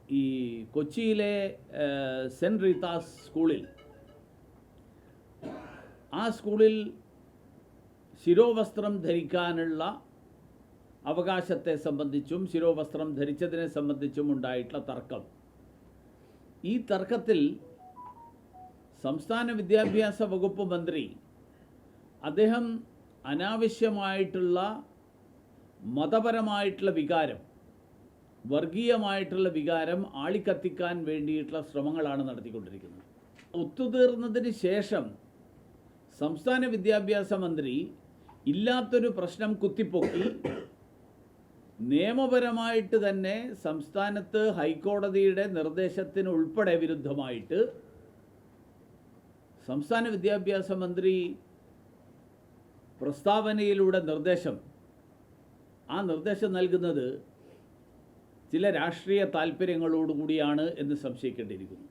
ഈ കൊച്ചിയിലെ cent Rita's സ്കൂളിൽ ആ സ്കൂളിൽ ശിരോവസ്ത്രം ധരിക്കാനുള്ള അവകാശത്തെ സംബന്ധിച്ചും ശിരോവസ്ത്രം ധരിച്ചതിനെ സംബന്ധിച്ചും ഉണ്ടായിട്ടുള്ള തർക്കം. ഈ തർക്കത്തിൽ സംസ്ഥാന വിദ്യാഭ്യാസ വകുപ്പ് മന്ത്രി അദ്ദേഹം അനാവശ്യമായിട്ടുള്ള മതപരമായിട്ടുള്ള വികാരം, വർഗീയമായിട്ടുള്ള വികാരം ആളിക്കത്തിക്കാൻ വേണ്ടിയിട്ടുള്ള ശ്രമങ്ങളാണ് നടത്തിക്കൊണ്ടിരിക്കുന്നത്. ഒത്തുതീർന്നതിന് ശേഷം സംസ്ഥാന വിദ്യാഭ്യാസ മന്ത്രി ഇല്ലാത്തൊരു പ്രശ്നം കുത്തിപ്പൊക്കി നിയമപരമായിട്ട് തന്നെ സംസ്ഥാനത്ത് ഹൈക്കോടതിയുടെ നിർദ്ദേശത്തിന് ഉൾപ്പെടെ വിരുദ്ധമായിട്ട് സംസ്ഥാന വിദ്യാഭ്യാസ മന്ത്രി പ്രസ്താവനയിലൂടെ ആ നിർദ്ദേശം നൽകുന്നത് ചില രാഷ്ട്രീയ താല്പര്യങ്ങളോടുകൂടിയാണ് എന്ന് സംശയിക്കേണ്ടിയിരിക്കുന്നു.